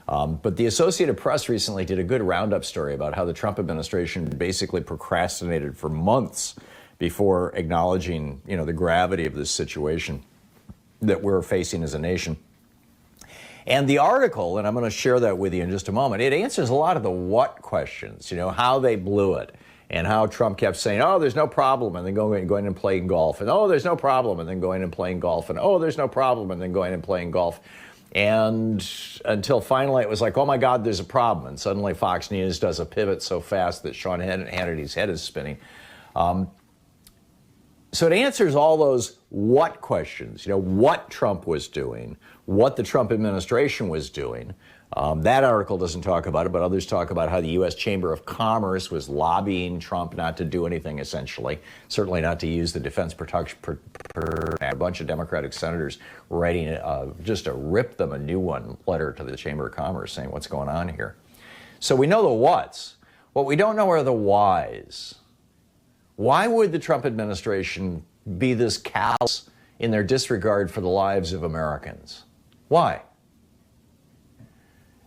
But the Associated Press recently did a good roundup story about how the Trump administration basically procrastinated for months before acknowledging, the gravity of this situation that we're facing as a nation. And the article, and I'm going to share that with you in just a moment, it answers a lot of the what questions, how they blew it, and how Trump kept saying, oh, there's no problem, and then going and playing golf, and oh, there's no problem, and then going and playing golf, and oh, there's no problem, and then going and playing golf. And until finally it was like, oh my God, there's a problem. And suddenly Fox News does a pivot so fast that Sean Hannity's head is spinning. So it answers all those what questions, what Trump was doing, what the Trump administration was doing. That article doesn't talk about it, but others talk about how the U.S. Chamber of Commerce was lobbying Trump not to do anything, essentially, certainly not to use the Defense Production. A bunch of Democratic senators writing just to rip them a new one letter to the Chamber of Commerce saying what's going on here. So we know the what's. What we don't know are the whys. Why would the Trump administration be this callous in their disregard for the lives of Americans? Why?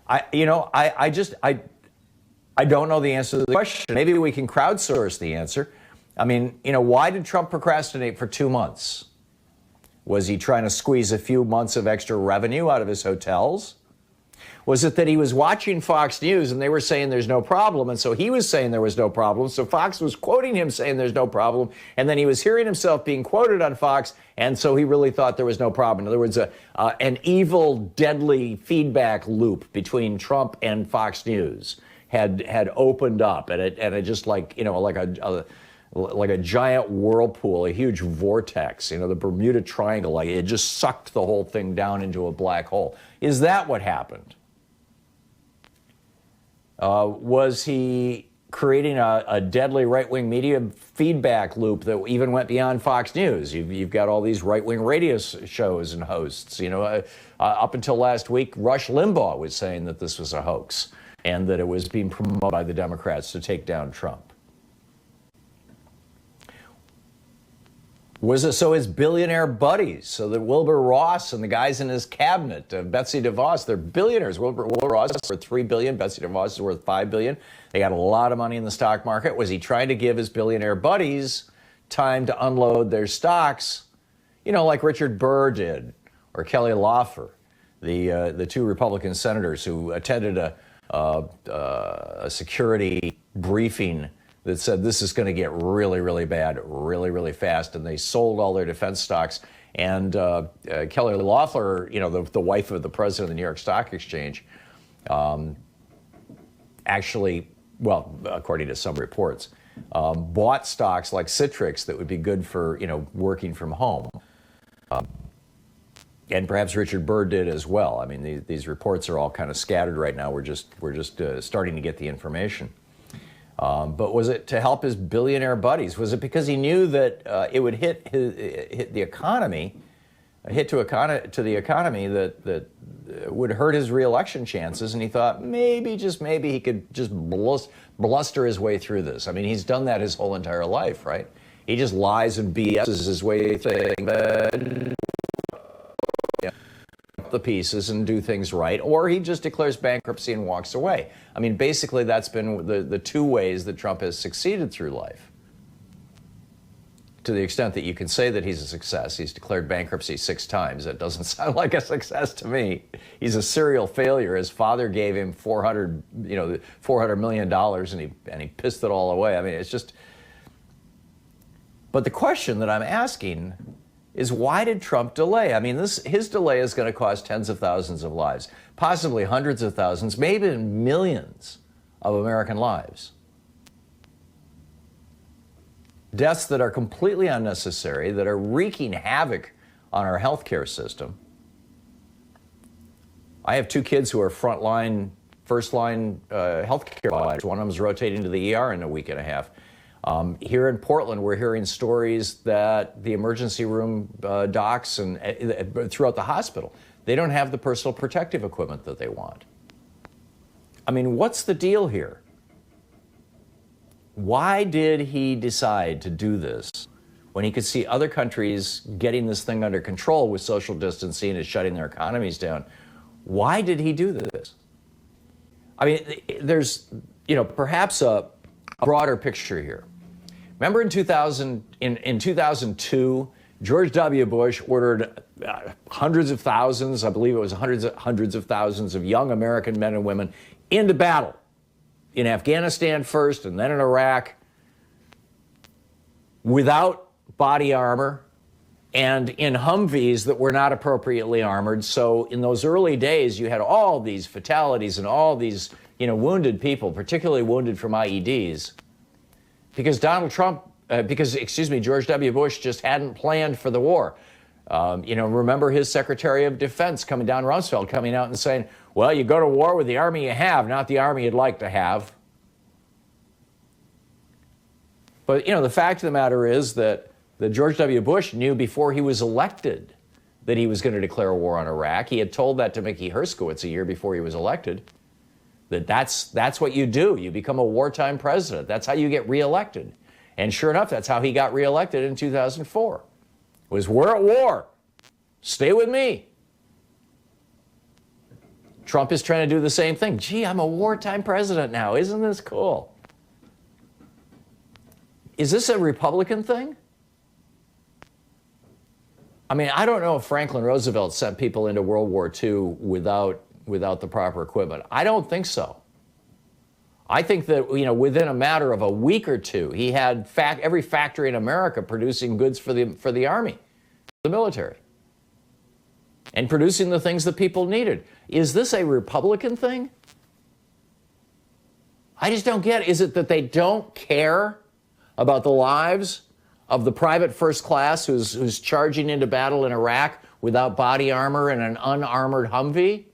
I don't know the answer to the question. Maybe we can crowdsource the answer. I mean, why did Trump procrastinate for 2 months? Was he trying to squeeze a few months of extra revenue out of his hotels? Was it that he was watching Fox News and they were saying there's no problem, and so he was saying there was no problem, so Fox was quoting him saying there's no problem, and then he was hearing himself being quoted on Fox, and so he really thought there was no problem. In other words, an evil, deadly feedback loop between Trump and Fox News had opened up, and it just like a giant whirlpool, a huge vortex, the Bermuda Triangle, like it just sucked the whole thing down into a black hole. Is that what happened? Was he creating a deadly right-wing media feedback loop that even went beyond Fox News? You've got all these right-wing radio shows and hosts. Up until last week, Rush Limbaugh was saying that this was a hoax and that it was being promoted by the Democrats to take down Trump. Was it so his billionaire buddies, so that Wilbur Ross and the guys in his cabinet, Betsy DeVos, they're billionaires. Wilbur Ross is worth $3 billion, Betsy DeVos is worth $5 billion. They got a lot of money in the stock market. Was he trying to give his billionaire buddies time to unload their stocks, like Richard Burr did, or Kelly Loeffler, the two Republican senators who attended a security briefing that said this is going to get really, really bad, really, really fast, and they sold all their defense stocks. And Kelly Loeffler, the wife of the president of the New York Stock Exchange, actually, well, according to some reports, bought stocks like Citrix that would be good for, working from home. And perhaps Richard Burr did as well. I mean, these reports are all kind of scattered right now. We're just starting to get the information. But was it to help his billionaire buddies? Was it because he knew that it would hit the economy, to the economy that would hurt his reelection chances, and he thought maybe he could just bluster his way through this? I mean, he's done that his whole entire life, right? He just lies and BS's his way through the pieces and do things right, or he just declares bankruptcy and walks away. I mean, basically, that's been the two ways that Trump has succeeded through life. To the extent that you can say that he's a success, he's declared bankruptcy 6 times. That doesn't sound like a success to me. He's a serial failure. His father gave him $400 million, and he pissed it all away. I mean, it's just. But the question that I'm asking is, why did Trump delay? I mean, his delay is going to cost tens of thousands of lives, possibly hundreds of thousands, maybe millions of American lives. Deaths that are completely unnecessary, that are wreaking havoc on our healthcare system. I have 2 kids who are first-line healthcare providers. One of them is rotating to the ER in a week and a half. Here in Portland, we're hearing stories that the emergency room docs and throughout the hospital, they don't have the personal protective equipment that they want. I mean, what's the deal here? Why did he decide to do this when he could see other countries getting this thing under control with social distancing and shutting their economies down? Why did he do this? I mean, there's, perhaps a broader picture here. Remember in 2002, George W. Bush ordered hundreds of thousands, I believe it was hundreds of thousands of young American men and women into battle in Afghanistan first and then in Iraq without body armor and in Humvees that were not appropriately armored. So in those early days, you had all these fatalities and all these, wounded people, particularly wounded from IEDs, because George W. Bush just hadn't planned for the war. Remember his Secretary of Defense coming down, Rumsfeld, coming out and saying, well, you go to war with the army you have, not the army you'd like to have. But, the fact of the matter is that George W. Bush knew before he was elected that he was going to declare war on Iraq. He had told that to Mickey Herskowitz a year before he was elected, that's what you do. You become a wartime president. That's how you get reelected. And sure enough, that's how he got reelected in 2004. Was we're at war. Stay with me. Trump is trying to do the same thing. Gee, I'm a wartime president now. Isn't this cool? Is this a Republican thing? I mean, I don't know if Franklin Roosevelt sent people into World War II without the proper equipment. I don't think so. I think that, within a matter of a week or two, he had every factory in America producing goods for the army, the military, and producing the things that people needed. Is this a Republican thing? I just don't get it. Is it that they don't care about the lives of the private first class who's charging into battle in Iraq without body armor and an unarmored Humvee?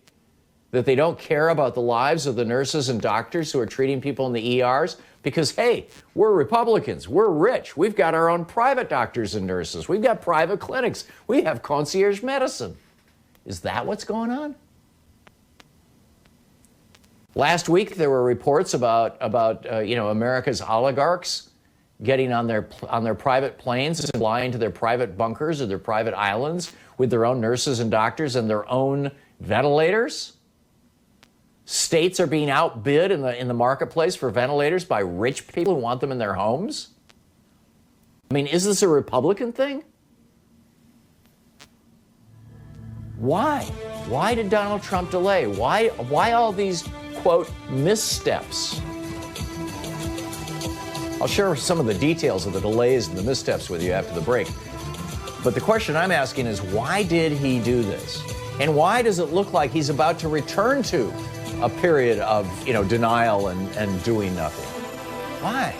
That they don't care about the lives of the nurses and doctors who are treating people in the ERs? Because, hey, we're Republicans. We're rich. We've got our own private doctors and nurses. We've got private clinics. We have concierge medicine. Is that what's going on? Last week, there were reports about America's oligarchs getting on their private planes and flying to their private bunkers or their private islands with their own nurses and doctors and their own ventilators. States are being outbid in the marketplace for ventilators by rich people who want them in their homes. I mean, is this a Republican thing? Why? Why did Donald Trump delay? Why all these, quote, missteps? I'll share some of the details of the delays and the missteps with you after the break. But the question I'm asking is, why did he do this? And why does it look like he's about to return to a period of, denial and doing nothing? Why?